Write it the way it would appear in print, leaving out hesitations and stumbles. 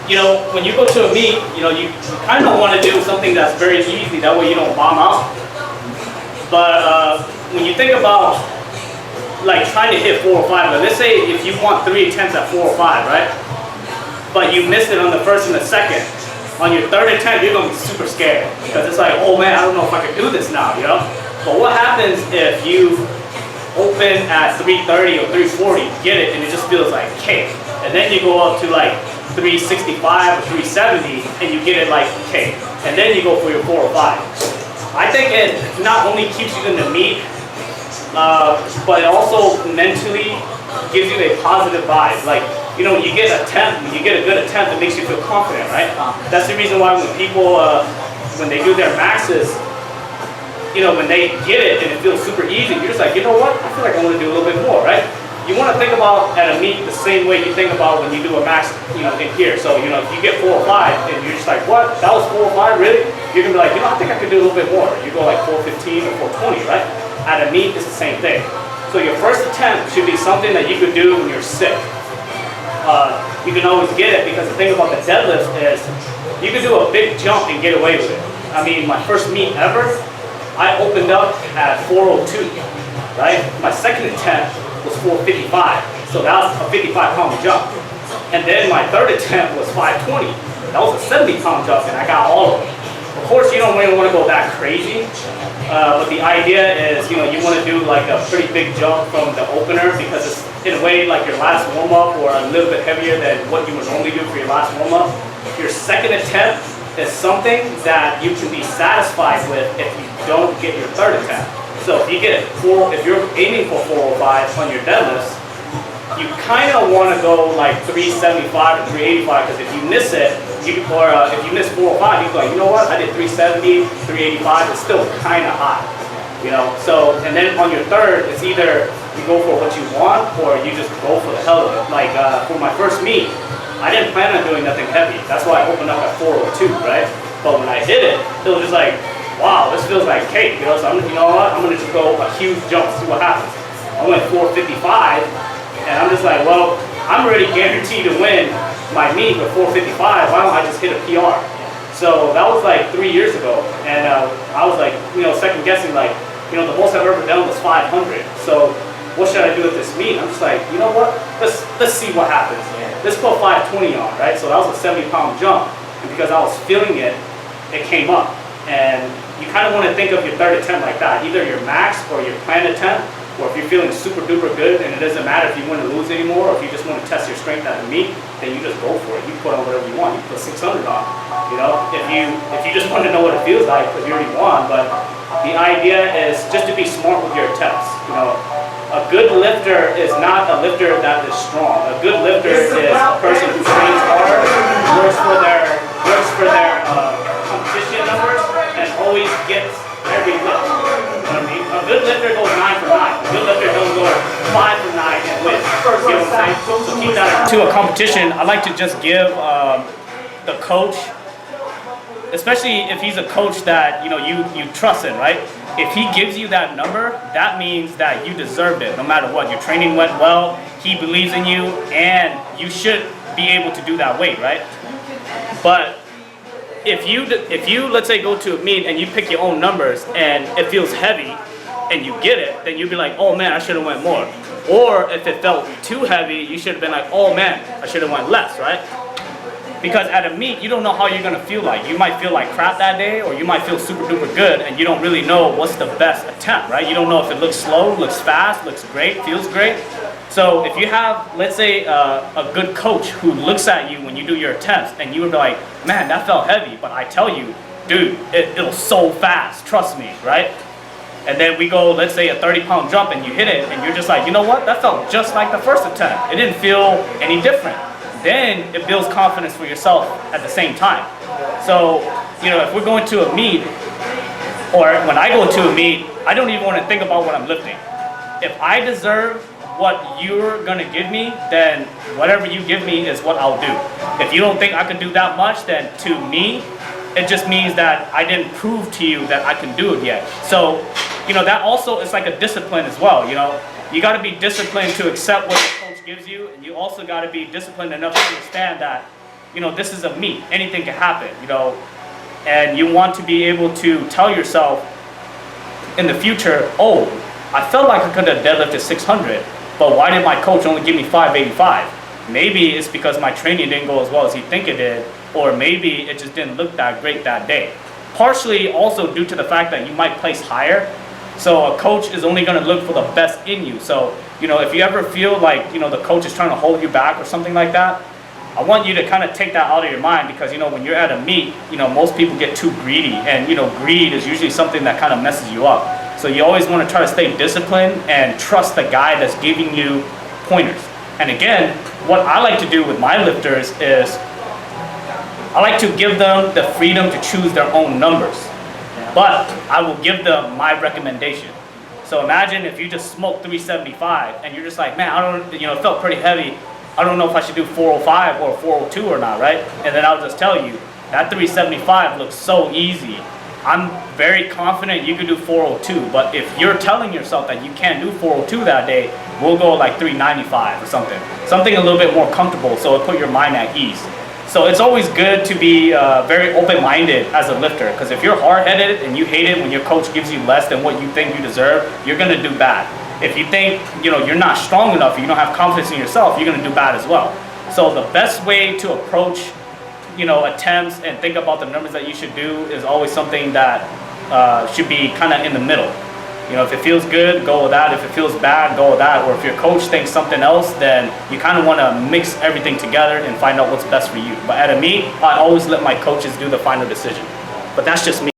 you know, when you go to a meet, you know, you kind of want to do something that's very easy. That way you don't bomb out. But when you think about like trying to hit 4 or 5, like let's say if you want 3 attempts at 4 or 5, right? But you missed it on the first and the second. On your third attempt, you're gonna be super scared because it's like, oh man, I don't know if I can do this now, you know? But what happens if you open at 330 or 340, get it, and it just feels like cake. And then you go up to like 365 or 370 and you get it like cake. And then you go for your 4 or 5. I think it not only keeps you in the meet, but it also mentally gives you a positive vibe. Like, you know, you get a good attempt, it makes you feel confident, right? That's the reason why when people, when they do their maxes, you know, when they get it and it feels super easy, you're just like, you know what? I feel like I want to do a little bit more, right? You want to think about at a meet the same way you think about when you do a max, you know, in here. So, you know, if you get 4 or 5 and you're just like, what? That was 4 or 5, really? You're going to be like, you know, I think I could do a little bit more. You go like 415 or 420, right? At a meet, it's the same thing. So your first attempt should be something that you could do when you're sick. You can always get it because the thing about the deadlift is you can do a big jump and get away with it. I mean, my first meet ever, I opened up at 402, right? My second attempt was 455, so that was a 55-pound jump. And then my third attempt was 520. That was a 70-pound jump, and I got all of them. Of course, you don't really want to go that crazy, but the idea is, you know, you want to do like a pretty big jump from the opener because it's in a way like your last warm-up or a little bit heavier than what you would normally do for your last warm-up. Your second attempt is something that you can be satisfied with if you don't get your third attempt. So if you get 4, if you're aiming for 405 on your deadlifts, you kind of want to go like 375 or 385 because if you miss it, if you miss 405, you go, you know what? I did 370, 385. It's still kind of high, you know. So and then on your third, it's either you go for what you want or you just go for the hell of it. Like for my first meet, I didn't plan on doing nothing heavy. That's why I opened up at 402, right? But when I did it, it was just like, wow, this feels like cake, you know. So you know what? I'm gonna just go a huge jump, see what happens. I went 455, and I'm just like, well, I'm already guaranteed to win my meet with 455. Why don't I just hit a PR? So that was like 3 years ago, and I was like, you know, second guessing, like, you know, the most I've ever done was 500. So what should I do at this meet? I'm just like, you know what? Let's see what happens. Let's put 520 on, right? So that was a 70-pound jump, and because I was feeling it, it came up. And you kind of want to think of your third attempt like that, either your max or your planned attempt, or if you're feeling super duper good and it doesn't matter if you want to lose anymore or if you just want to test your strength at the meet, then you just go for it. You put on whatever you want. You put 600 on. You know, if you just want to know what it feels like because you already won, but the idea is just to be smart with your attempts. You know, a good lifter is not a lifter that is strong. A good lifter is a person who trains hard, works for their competition numbers, and always gets every lift. You know what I mean? A good lifter goes 9 for 9. A good lifter don't go 5 for 9 and win. You know what I'm saying? So keep that to a competition. I like to just give the coach, especially if he's a coach that you know you trust in, right? If he gives you that number, that means that you deserved it. No matter what, your training went well. He believes in you, and you should be able to do that weight, right? But if you let's say go to a meet and you pick your own numbers and it feels heavy and you get it, then you'd be like, oh man, I should have went more. Or if it felt too heavy, you should have been like, oh man, I should have went less, right? Because at a meet, you don't know how you're gonna feel like. You might feel like crap that day, or you might feel super duper good, and you don't really know what's the best attempt, right? You don't know if it looks slow, looks fast, looks great, feels great. So if you have, let's say, a good coach who looks at you when you do your attempts, and you would be like, man, that felt heavy, but I tell you, dude, it'll so fast, trust me, right? And then we go, let's say a 30-pound jump, and you hit it, and you're just like, you know what? That felt just like the first attempt. It didn't feel any different. Then it builds confidence for yourself at the same time. So, you know, if we're going to a meet, or when I go to a meet, I don't even want to think about what I'm lifting. If I deserve what you're gonna give me, then whatever you give me is what I'll do. If you don't think I can do that much, then to me, it just means that I didn't prove to you that I can do it yet. So, you know, that also is like a discipline as well, you know. You gotta be disciplined to accept what the coach gives you, and you also gotta be disciplined enough to understand that this is a meet, anything can happen, and you want to be able to tell yourself in the future, oh, I felt like I could have deadlifted 600, but why did my coach only give me 585? Maybe it's because my training didn't go as well as he think it did, or maybe it just didn't look that great that day. Partially also due to the fact that you might place higher. So a coach is only going to look for the best in you. So, if you ever feel like, the coach is trying to hold you back or something like that, I want you to kind of take that out of your mind, because, when you're at a meet, most people get too greedy, and, greed is usually something that kind of messes you up. So you always want to try to stay disciplined and trust the guy that's giving you pointers. And again, what I like to do with my lifters is I like to give them the freedom to choose their own numbers, but I will give them my recommendation. So imagine if you just smoke 375 and you're just like, man, I don't, it felt pretty heavy. I don't know if I should do 405 or 402 or not, right? And then I'll just tell you, that 375 looks so easy. I'm very confident you could do 402, but if you're telling yourself that you can't do 402 that day, we'll go like 395 or something. Something a little bit more comfortable, so it'll put your mind at ease. So it's always good to be very open-minded as a lifter, because if you're hard-headed and you hate it when your coach gives you less than what you think you deserve, you're going to do bad. If you think you're not strong enough, you don't have confidence in yourself, you're going to do bad as well. So the best way to approach attempts and think about the numbers that you should do is always something that should be kind of in the middle. If it feels good, go with that. If it feels bad, go with that. Or if your coach thinks something else, then you kind of want to mix everything together and find out what's best for you. But at a meet, I always let my coaches do the final decision. But that's just me.